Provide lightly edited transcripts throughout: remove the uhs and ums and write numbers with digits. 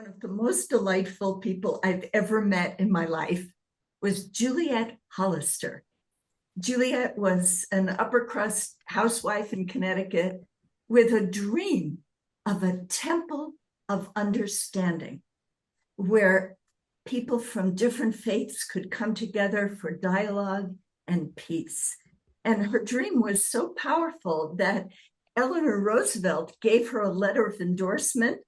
One of the most delightful people I've ever met in my life was Juliet Hollister. Juliet was an upper crust housewife in Connecticut with a dream of a temple of understanding where people from different faiths could come together for dialogue and peace. And her dream was so powerful that Eleanor Roosevelt gave her a letter of endorsement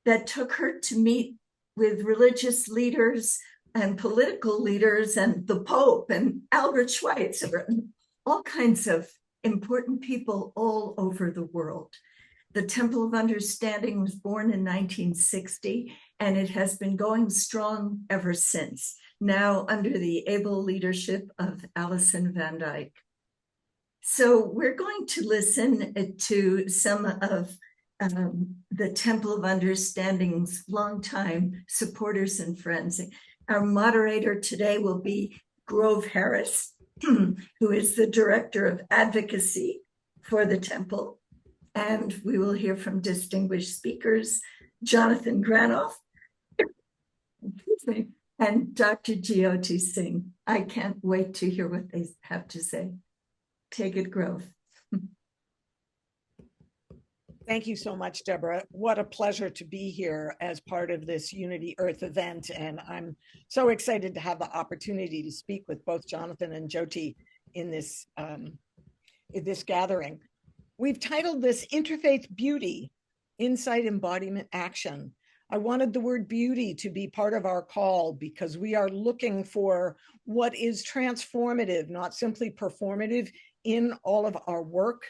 that took her to meet with religious leaders and political leaders and the Pope and Albert Schweitzer and all kinds of important people all over the world. The Temple of Understanding was born in 1960, and it has been going strong ever since, now under the able leadership of Alison Van Dyke. So we're going to listen to some of the Temple of Understanding's longtime supporters and friends. Our moderator today will be Grove Harris, who is the Director of Advocacy for the Temple. And we will hear from distinguished speakers, Jonathan Granoff, and Dr. Jyotsna Singh. I can't wait to hear what they have to say. Take it, Grove. Thank you so much, Deborah. What a pleasure to be here as part of this Unity Earth event. And I'm so excited to have the opportunity to speak with both Jonathan and Jyoti in this gathering. We've titled this Interfaith Beauty, Insight, Embodiment, Action. I wanted the word beauty to be part of our call because we are looking for what is transformative, not simply performative, in all of our work.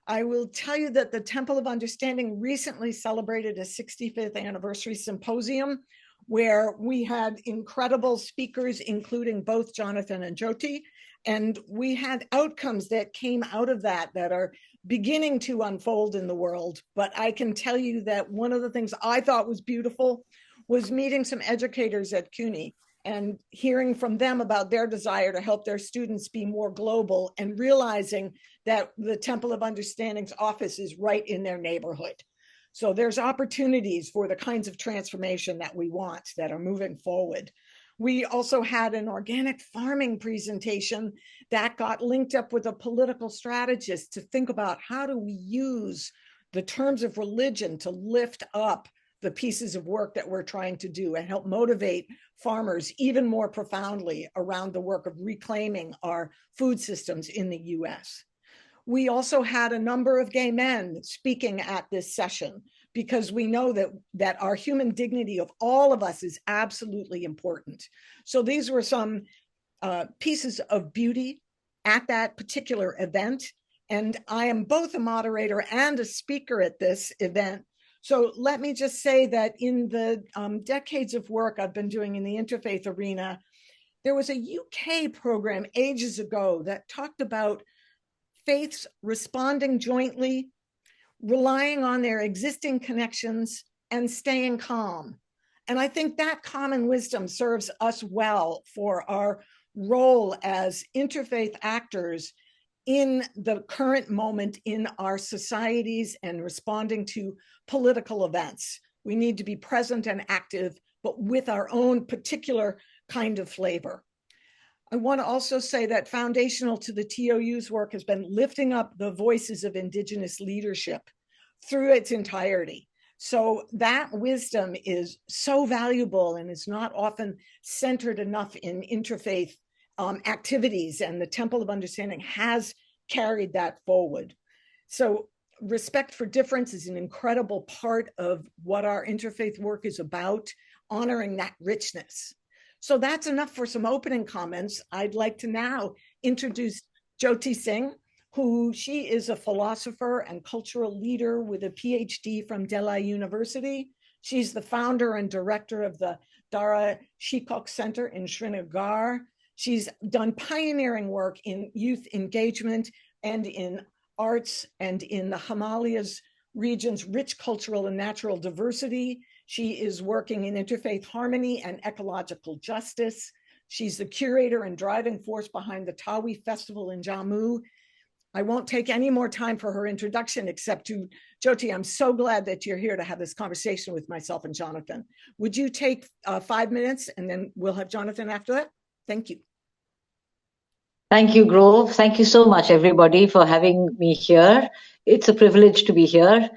I will tell you that the Temple of Understanding recently celebrated a 65th anniversary symposium where we had incredible speakers, including both Jonathan and Jyoti, and we had outcomes that came out of that are beginning to unfold in the world. But I can tell you that one of the things I thought was beautiful was meeting some educators at CUNY and hearing from them about their desire to help their students be more global and realizing that the Temple of Understanding's office is right in their neighborhood. So there's opportunities for the kinds of transformation that we want that are moving forward. We also had an organic farming presentation that got linked up with a political strategist to think about how do we use the terms of religion to lift up the pieces of work that we're trying to do and help motivate farmers even more profoundly around the work of reclaiming our food systems in the US. We also had a number of gay men speaking at this session because we know that our human dignity of all of us is absolutely important. So these were some pieces of beauty at that particular event. And I am both a moderator and a speaker at this event. So let me just say that in the decades of work I've been doing in the interfaith arena, there was a UK program ages ago that talked about faiths responding jointly, relying on their existing connections, and staying calm. And I think that common wisdom serves us well for our role as interfaith actors in the current moment in our societies and responding to political events. We need to be present and active, but with our own particular kind of flavor. I want to also say that foundational to the TOU's work has been lifting up the voices of Indigenous leadership through its entirety. So that wisdom is so valuable and is not often centered enough in interfaith activities, and the Temple of Understanding has carried that forward. So respect for difference is an incredible part of what our interfaith work is about, honoring that richness. So that's enough for some opening comments. I'd like to now introduce Jyotsna Singh, who she is a philosopher and cultural leader with a PhD from Delhi University. She's the founder and director of the Dara Shikoh Centre in Srinagar. She's done pioneering work in youth engagement and in arts and in the Himalayas region's rich cultural and natural diversity. She is working in interfaith harmony and ecological justice. She's the curator and driving force behind the Tawi Festival in Jammu. I won't take any more time for her introduction, except to Jyoti, I'm so glad that you're here to have this conversation with myself and Jonathan. Would you take 5 minutes and then we'll have Jonathan after that? Thank you. Thank you, Grove. Thank you so much, everybody, for having me here. It's a privilege to be here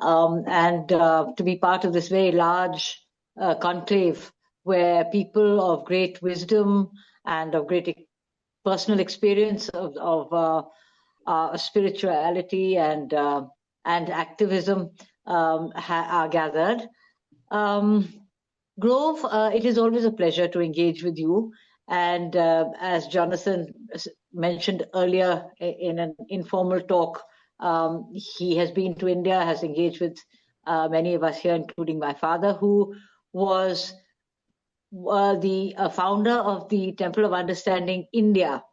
and to be part of this very large conclave where people of great wisdom and of great personal experience of spirituality and activism are gathered. Grove, it is always a pleasure to engage with you. And as Jonathan mentioned earlier in an informal talk, he has been to India, has engaged with many of us here, including my father, who was the founder of the Temple of Understanding India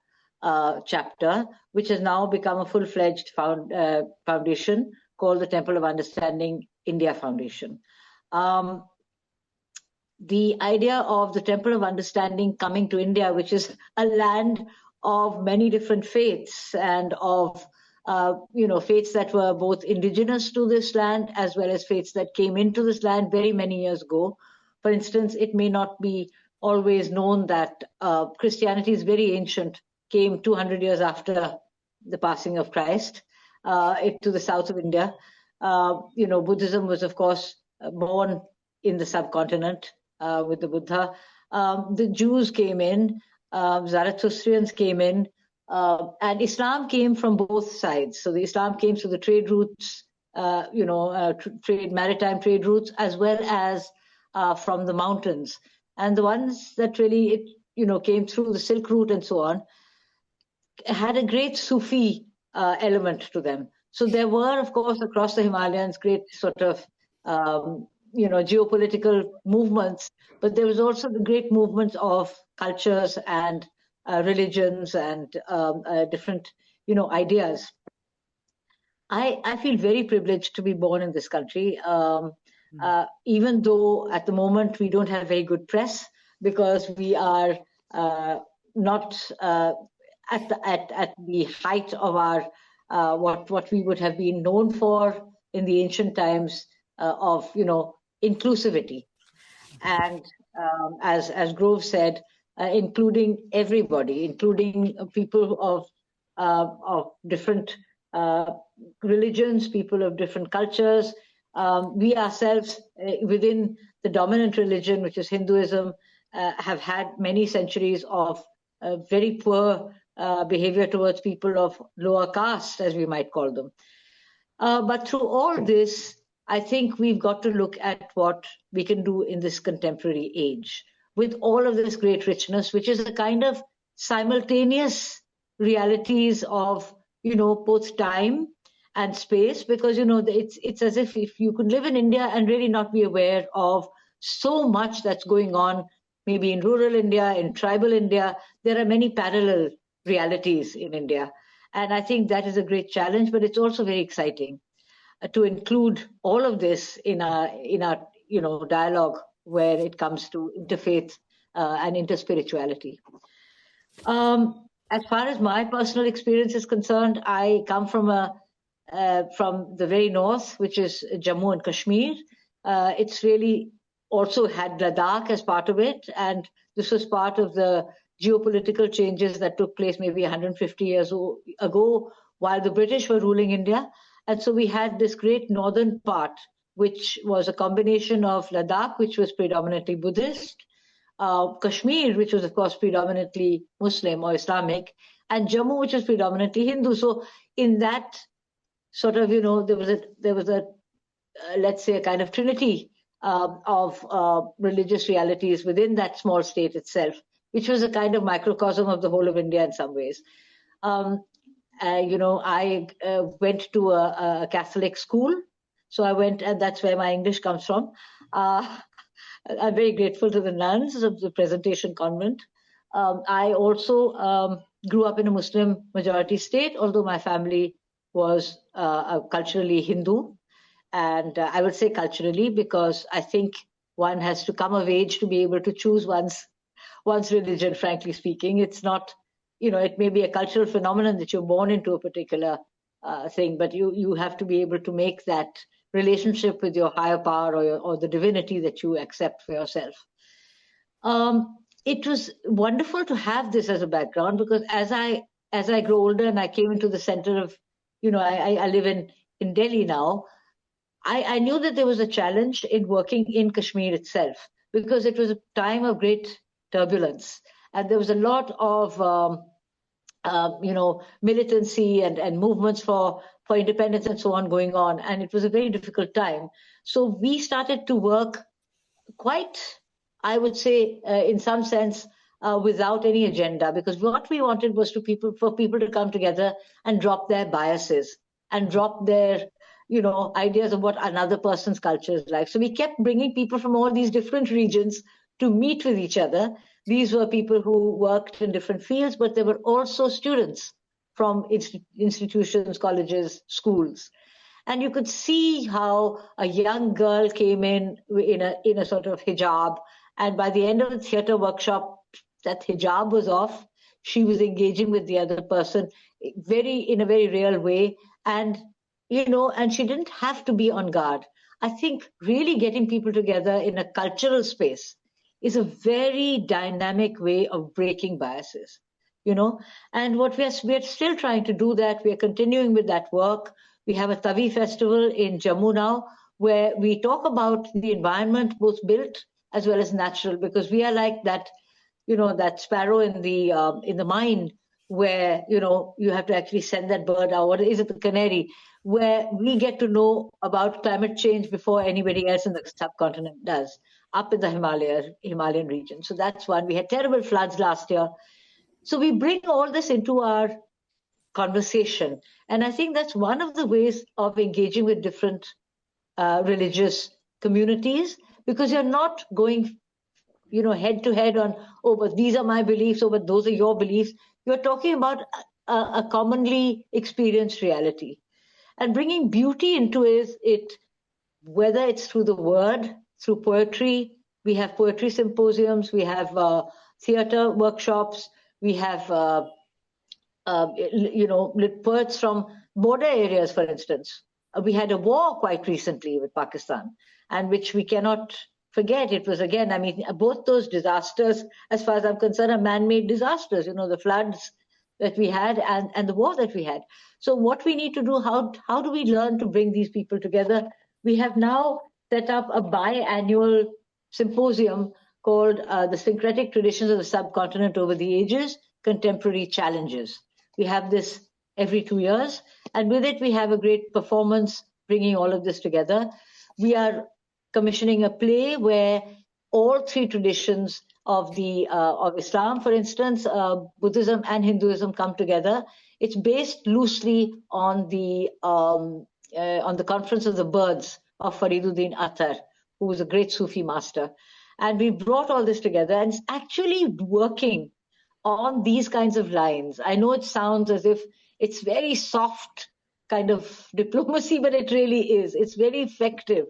chapter, which has now become a full-fledged foundation called the Temple of Understanding India Foundation. The idea of the Temple of Understanding coming to India, which is a land of many different faiths and of faiths that were both indigenous to this land as well as faiths that came into this land very many years ago. For instance, it may not be always known that Christianity is very ancient, came 200 years after the passing of Christ to the south of India. Buddhism was, of course, born in the subcontinent with the Buddha. The Jews came in, Zoroastrians came in, and Islam came from both sides. So the Islam came through the trade routes, maritime trade routes, as well as from the mountains. And the ones that really, came through the Silk Route and so on, had a great Sufi element to them. So there were, of course, across the Himalayas, great sort of, geopolitical movements, but there was also the great movements of cultures and religions and different, ideas. I feel very privileged to be born in this country, even though at the moment we don't have very good press because we are not at the height of our what we would have been known for in the ancient times of inclusivity, and as Grove said, including everybody, including people of different religions, people of different cultures. We ourselves, within the dominant religion, which is Hinduism, have had many centuries of very poor behavior towards people of lower caste, as we might call them. But through all this, I think we've got to look at what we can do in this contemporary age with all of this great richness, which is a kind of simultaneous realities of, both time and space, because, it's as if you could live in India and really not be aware of so much that's going on, maybe in rural India, in tribal India. There are many parallel realities in India. And I think that is a great challenge, but it's also very exciting to include all of this in our dialogue where it comes to interfaith and interspirituality. As far as my personal experience is concerned, I come from the very north, which is Jammu and Kashmir. It's really also had Ladakh as part of it, and this was part of the geopolitical changes that took place maybe 150 years ago while the British were ruling India. And so we had this great northern part, which was a combination of Ladakh, which was predominantly Buddhist, Kashmir, which was, of course, predominantly Muslim or Islamic, and Jammu, which was predominantly Hindu. So in that sort of, there was a let's say, a kind of trinity of religious realities within that small state itself, which was a kind of microcosm of the whole of India in some ways. I went to a Catholic school. So I went, and that's where my English comes from. I'm very grateful to the nuns of the Presentation Convent. I also grew up in a Muslim majority state, although my family was culturally Hindu. And I would say culturally because I think one has to come of age to be able to choose one's religion, frankly speaking. It's not it may be a cultural phenomenon that you're born into a particular thing, but you have to be able to make that relationship with your higher power or the divinity that you accept for yourself. It was wonderful to have this as a background, because as I grow older and I came into the center of, I live in Delhi now, I knew that there was a challenge in working in Kashmir itself, because it was a time of great turbulence. And there was a lot of, militancy and movements for independence and so on going on. And it was a very difficult time. So we started to work quite, I would say, in some sense, without any agenda, because what we wanted was for people to come together and drop their biases and drop their ideas of what another person's culture is like. So we kept bringing people from all these different regions to meet with each other. These were people who worked in different fields, but there were also students from institutions, colleges, schools. And you could see how a young girl came in a sort of hijab. And by the end of the theater workshop, that hijab was off. She was engaging with the other person in a very real way. And and she didn't have to be on guard. I think really getting people together in a cultural space is a very dynamic way of breaking biases, And what we're still trying to do that. We're continuing with that work. We have a Tavi festival in Jammu now, where we talk about the environment, both built as well as natural, because we are like that, that sparrow in the mine, where you have to actually send that bird out. What is it, the canary? Where we get to know about climate change before anybody else in the subcontinent does, up in the Himalayan region. So that's one. We had terrible floods last year. So we bring all this into our conversation. And I think that's one of the ways of engaging with different religious communities, because you're not going, head to head on, but these are my beliefs, but those are your beliefs. You're talking about a commonly experienced reality. And bringing beauty into it, whether it's through the word, through poetry. We have poetry symposiums, we have theater workshops, we have poets from border areas, for instance. We had a war quite recently with Pakistan, and which we cannot forget. It was, again, both those disasters, as far as I'm concerned, are man-made disasters, the floods that we had and the war that we had. So what we need to do, how do we learn to bring these people together? We have now set up a biannual symposium called The Syncretic Traditions of the Subcontinent Over the Ages, Contemporary Challenges. We have this every 2 years, and with it we have a great performance bringing all of this together. We are commissioning a play where all three traditions of Islam, for instance, Buddhism and Hinduism come together. It's based loosely on the Conference of the Birds of Fariduddin Attar, who was a great Sufi master. And we brought all this together, and it's actually working on these kinds of lines. I know it sounds as if it's very soft kind of diplomacy, but it really is. It's very effective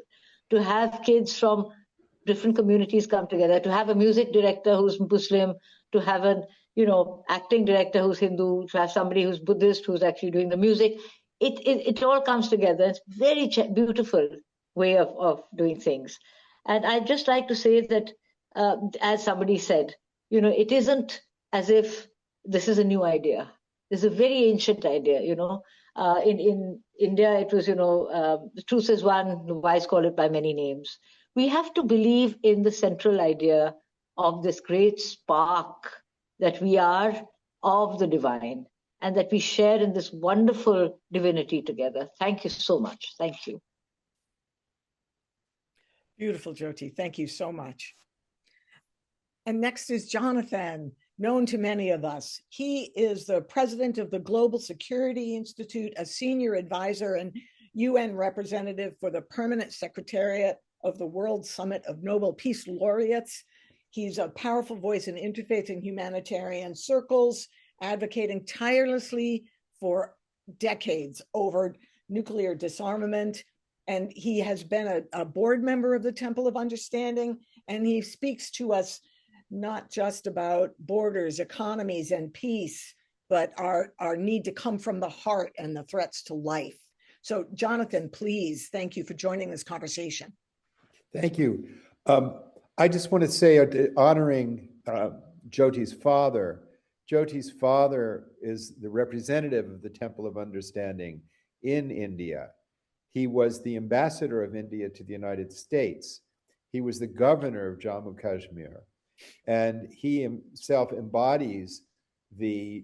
to have kids from different communities come together, to have a music director who's Muslim, to have an acting director who's Hindu, to have somebody who's Buddhist who's actually doing the music. It all comes together. It's a very beautiful way of doing things. And I'd just like to say that, as somebody said, it isn't as if this is a new idea. This is a very ancient idea, In India, it was, the truth is one, the wise call it by many names. We have to believe in the central idea of this great spark that we are of the divine, and that we share in this wonderful divinity together. Thank you so much. Thank you. Beautiful, Jyoti. Thank you so much. And next is Jonathan, known to many of us. He is the president of the Global Security Institute, a senior advisor and UN representative for the Permanent Secretariat of the World Summit of Nobel Peace Laureates. He's a powerful voice in interfaith and humanitarian circles, advocating tirelessly for decades over nuclear disarmament. And he has been a board member of the Temple of Understanding, and he speaks to us not just about borders, economies, and peace, but our need to come from the heart and the threats to life. So, Jonathan, please, thank you for joining this conversation. Thank you. I just want to say, honoring Jyoti's father. Jyoti's father is the representative of the Temple of Understanding in India. He was the ambassador of India to the United States. He was the governor of Jammu Kashmir. And he himself embodies the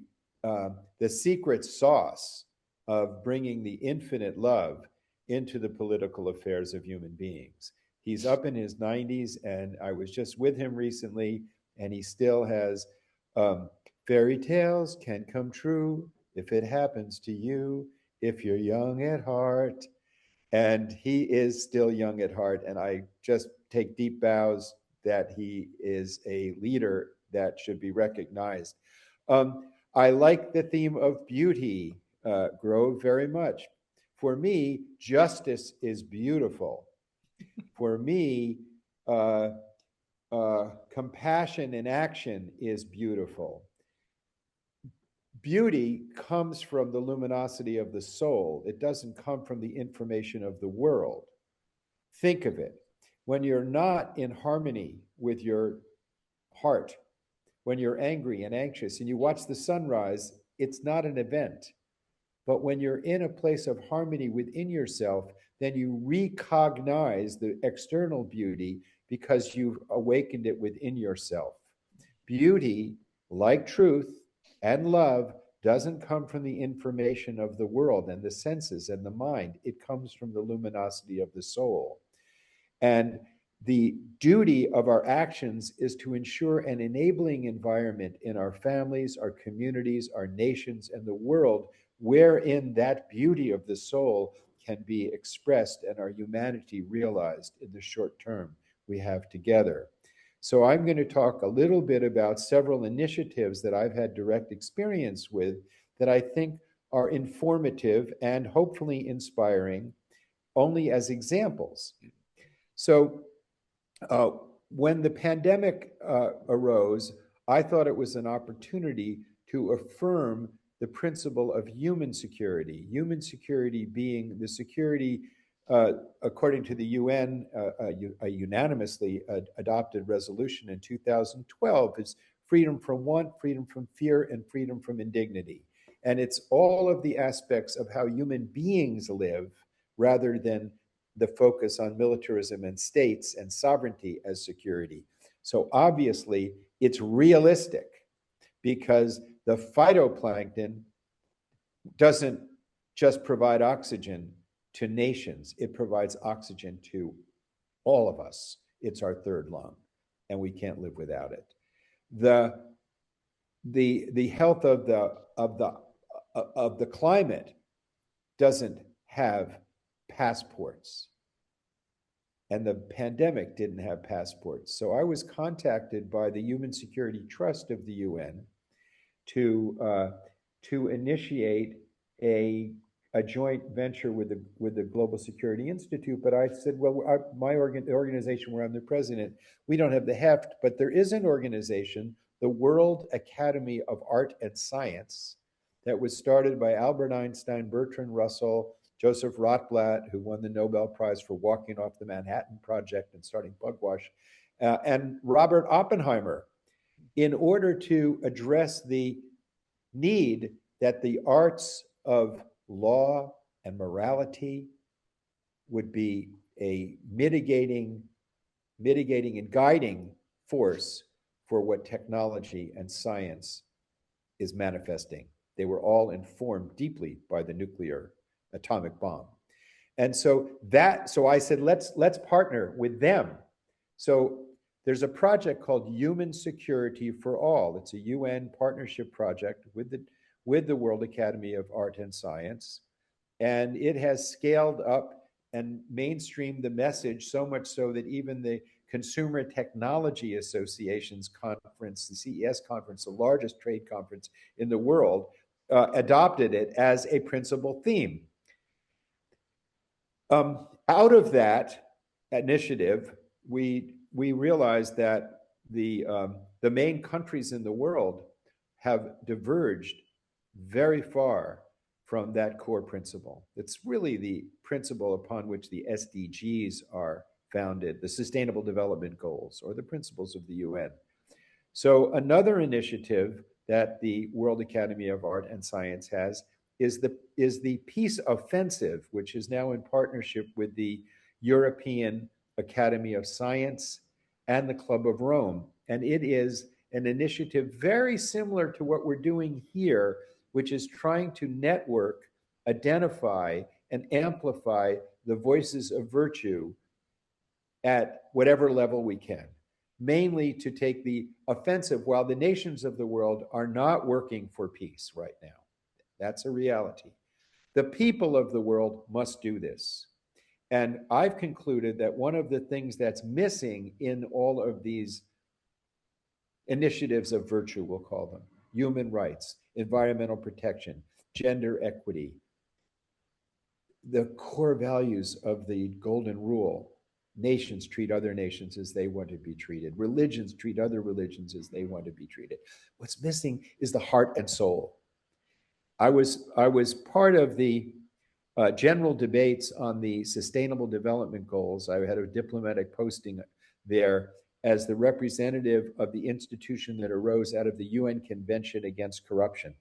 secret sauce of bringing the infinite love into the political affairs of human beings. He's up in his 90s, and I was just with him recently, and he still has fairy tales can come true if it happens to you, if you're young at heart. And he is still young at heart, and I just take deep bows that he is a leader that should be recognized. I like the theme of beauty, Grove, very much. For me, justice is beautiful. For me, compassion in action is beautiful. Beauty comes from the luminosity of the soul. It doesn't come from the information of the world. Think of it. When you're not in harmony with your heart, when you're angry and anxious and you watch the sunrise, it's not an event. But when you're in a place of harmony within yourself, then you recognize the external beauty because you've awakened it within yourself. Beauty, like truth and love, doesn't come from the information of the world and the senses and the mind. It comes from the luminosity of the soul. And the duty of our actions is to ensure an enabling environment in our families, our communities, our nations, and the world wherein that beauty of the soul can be expressed and our humanity realized in the short term we have together. So I'm going to talk a little bit about several initiatives that I've had direct experience with that I think are informative and hopefully inspiring, only as examples. So when the pandemic arose, I thought it was an opportunity to affirm the principle of human security being the security, according to the UN, a unanimously adopted resolution in 2012, is freedom from want, freedom from fear, and freedom from indignity. And it's all of the aspects of how human beings live rather than the focus on militarism and states and sovereignty as security. So obviously, it's realistic because the phytoplankton doesn't just provide oxygen to nations, it provides oxygen to all of us. It's our third lung, and we can't live without it. The health of the climate doesn't have passports, and the pandemic didn't have passports. So I was contacted by the Human Security Trust of the UN to initiate a joint venture with the Global Security Institute. But I said, well, my organization where I'm the president, we don't have the heft, but there is an organization, the World Academy of Art and Science, that was started by Albert Einstein, Bertrand Russell, Joseph Rotblat, who won the Nobel Prize for walking off the Manhattan Project and starting Pugwash, and Robert Oppenheimer, in order to address the need that the arts of law and morality would be a mitigating and guiding force for what technology and science is manifesting. They were all informed deeply by the nuclear atomic bomb. And so I said, let's partner with them. So there's a project called Human Security for All. It's a UN partnership project with the World Academy of Art and Science. And it has scaled up and mainstreamed the message so much so that even the Consumer Technology Association's conference, the CES conference, the largest trade conference in the world, adopted it as a principal theme. Out of that initiative, we realized that the main countries in the world have diverged very far from that core principle. It's really the principle upon which the SDGs are founded, the Sustainable Development Goals, or the principles of the UN. So another initiative that the World Academy of Art and Science has is the Peace Offensive, which is now in partnership with the European Academy of Science and the Club of Rome. And it is an initiative very similar to what we're doing here, which is trying to network, identify, and amplify the voices of virtue at whatever level we can, mainly to take the offensive while the nations of the world are not working for peace right now. That's a reality. The people of the world must do this. And I've concluded that one of the things that's missing in all of these initiatives of virtue, we'll call them, human rights, environmental protection, gender equity, the core values of the golden rule. Nations treat other nations as they want to be treated. Religions treat other religions as they want to be treated. What's missing is the heart and soul. I was part of the general debates on the Sustainable Development Goals. I had a diplomatic posting there as the representative of the institution that arose out of the UN Convention Against Corruption.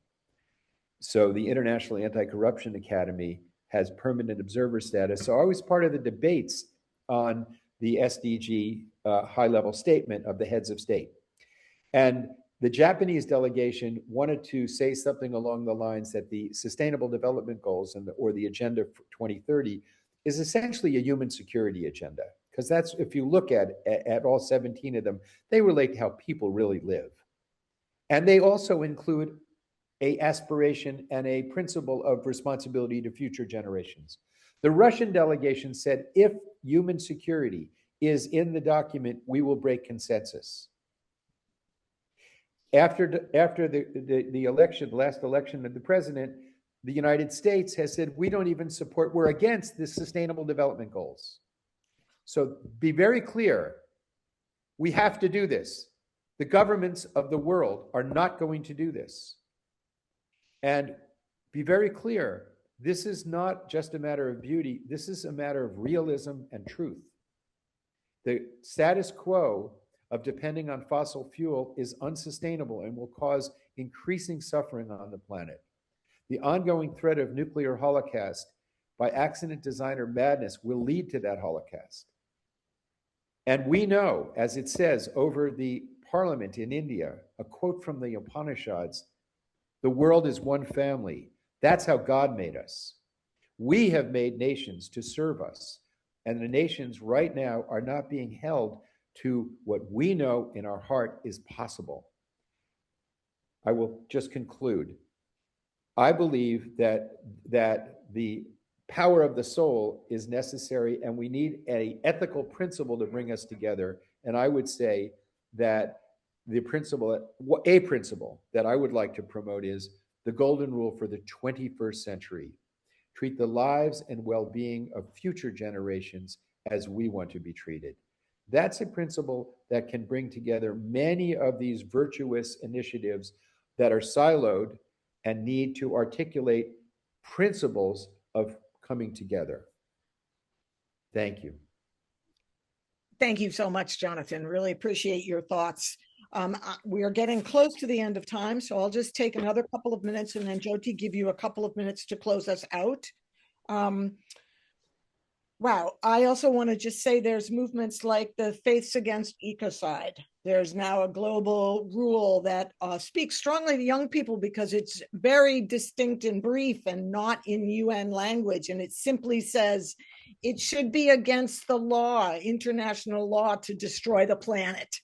So the International Anti-Corruption Academy has permanent observer status. So I was part of the debates on the SDG high-level statement of the heads of state. And the Japanese delegation wanted to say something along the lines that the Sustainable Development Goals or the Agenda for 2030 is essentially a human security agenda. Because that's, if you look at all 17 of them, they relate to how people really live. And they also include an aspiration and a principle of responsibility to future generations. The Russian delegation said, if human security is in the document, we will break consensus. After the election, the last election of the president, the United States has said, we don't even support, we're against the Sustainable Development Goals. So be very clear, we have to do this. The governments of the world are not going to do this. And be very clear, this is not just a matter of beauty, this is a matter of realism and truth. The status quo of depending on fossil fuel is unsustainable and will cause increasing suffering on the planet. The ongoing threat of nuclear holocaust by accident, design, or madness will lead to that holocaust. And we know, as it says over the parliament in India, a quote from the Upanishads, the world is one family. That's how God made us. We have made nations to serve us. And the nations right now are not being held to what we know in our heart is possible. I will just conclude. I believe that the power of the soul is necessary, and we need an ethical principle to bring us together. And I would say that a principle that I would like to promote is the golden rule for the 21st century. Treat the lives and well-being of future generations as we want to be treated. That's a principle that can bring together many of these virtuous initiatives that are siloed and need to articulate principles of coming together. Thank you. Thank you so much, Jonathan. Really appreciate your thoughts. We are getting close to the end of time, so I'll just take another couple of minutes and then Jyoti give you a couple of minutes to close us out. Wow, I also want to just say there's movements like the Faiths Against Ecocide. There's now a global rule that speaks strongly to young people because it's very distinct and brief and not in UN language. And it simply says it should be against the law, international law, to destroy the planet.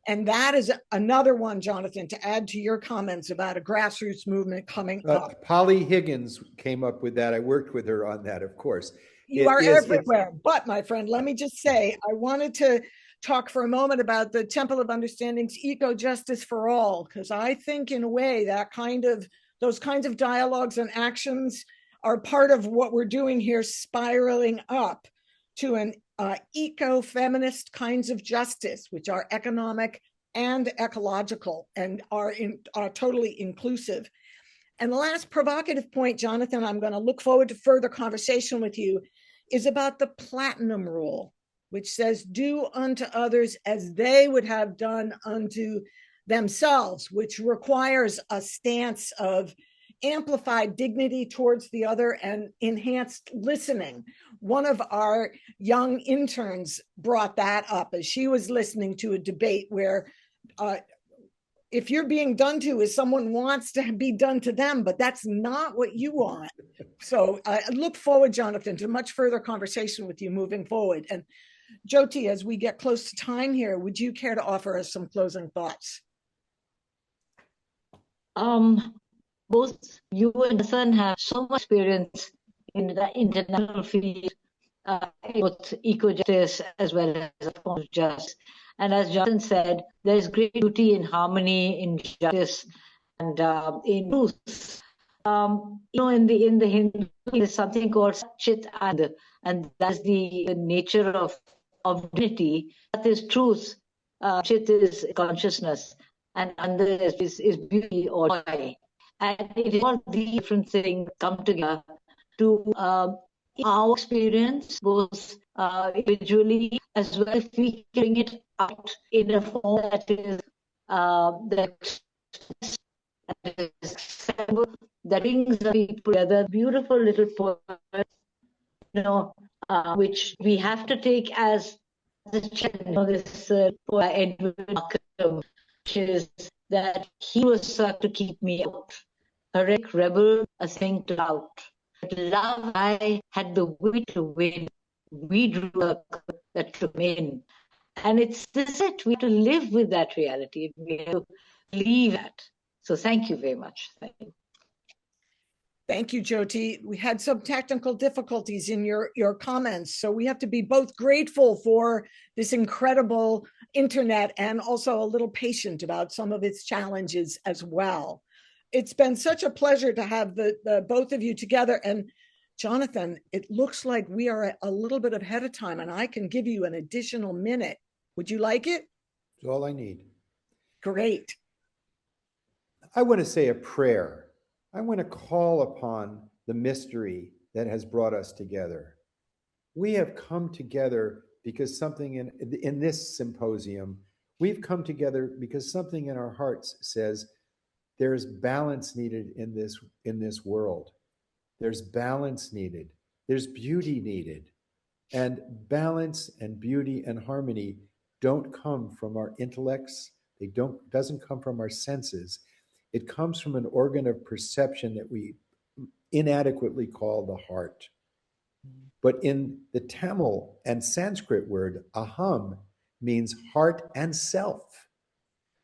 And that is another one, Jonathan, to add to your comments about a grassroots movement coming up. Polly Higgins came up with that. I worked with her on that, of course. You are everywhere. But my friend, let me just say, I wanted to talk for a moment about the Temple of Understanding's eco-justice for all, because I think in a way that those kinds of dialogues and actions are part of what we're doing here, spiraling up to an eco-feminist kinds of justice, which are economic and ecological and are totally inclusive. And the last provocative point, Jonathan, I'm going to look forward to further conversation with you, is about the platinum rule, which says, do unto others as they would have done unto themselves, which requires a stance of amplified dignity towards the other and enhanced listening. One of our young interns brought that up as she was listening to a debate where if you're being done to as someone wants to be done to them, but that's not what you want. So I look forward, Jonathan, to much further conversation with you moving forward. And Jyoti, as we get close to time here, would you care to offer us some closing thoughts? Both you and Hassan have so much experience in the international field, both eco-justice as well as of course justice. And as Jonathan said, there is great beauty in harmony, in justice, and in truth. In the Hindu, there's something called Chit and that's the nature of divinity. That is truth. Chit is consciousness, and under is beauty or joy. And it is all these different things come together to our experience, both individually as well as we bring it out in a form that is acceptable, that brings the people together. Beautiful little poem, which we have to take as a challenge. This Edward Markham, which is that he was sought to keep me out, a wreck rebel, a thing to doubt. But love I had the wit to win. We drew a that to remain. And it's it. We have to live with that reality. We have to believe that. So thank you very much. Thank you. Thank you, Jyoti. We had some technical difficulties in your comments, so we have to be both grateful for this incredible internet and also a little patient about some of its challenges as well. It's been such a pleasure to have the both of you together. And Jonathan, it looks like we are a little bit ahead of time, and I can give you an additional minute. Would you like it? It's all I need. Great. I want to say a prayer. I want to call upon the mystery that has brought us together. We have come together because something in this symposium, we've come together because something in our hearts says there's balance needed in this world. There's balance needed. There's beauty needed. And balance and beauty and harmony don't come from our intellects. Doesn't come from our senses. It comes from an organ of perception that we inadequately call the heart. But in the Tamil and Sanskrit word, aham means heart and self.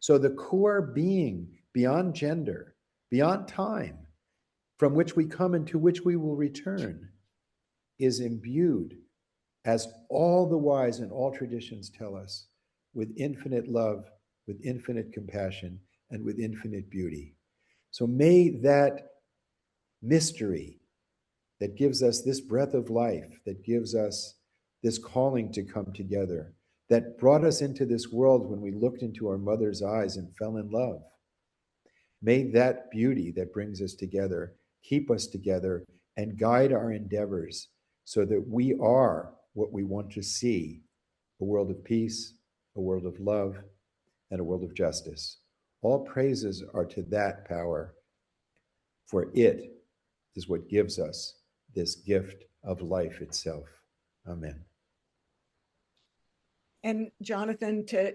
So the core being beyond gender, beyond time, from which we come and to which we will return, is imbued, as all the wise and all traditions tell us, with infinite love, with infinite compassion, and with infinite beauty. So may that mystery that gives us this breath of life, that gives us this calling to come together, that brought us into this world when we looked into our mother's eyes and fell in love, may that beauty that brings us together keep us together and guide our endeavors so that we are what we want to see, a world of peace, a world of love, and a world of justice. All praises are to that power, for it is what gives us this gift of life itself. Amen. And Jonathan, to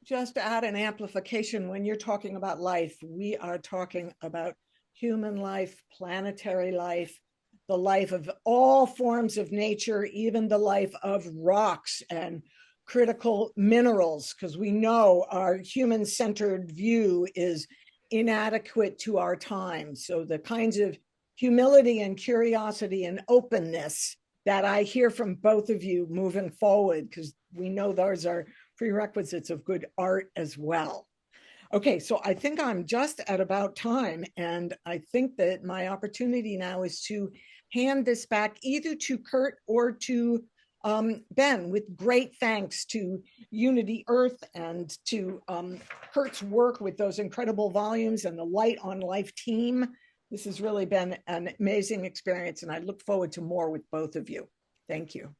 just add an amplification, when you're talking about life, we are talking about human life, planetary life, the life of all forms of nature, even the life of rocks and critical minerals, because we know our human-centered view is inadequate to our time. So the kinds of humility and curiosity and openness that I hear from both of you moving forward, because we know those are prerequisites of good art as well. Okay, so I think I'm just at about time, and I think that my opportunity now is to hand this back either to Kurt or to Ben, with great thanks to Unity Earth and to Kurt's work with those incredible volumes and the Light on Life team, this has really been an amazing experience, and I look forward to more with both of you. Thank you.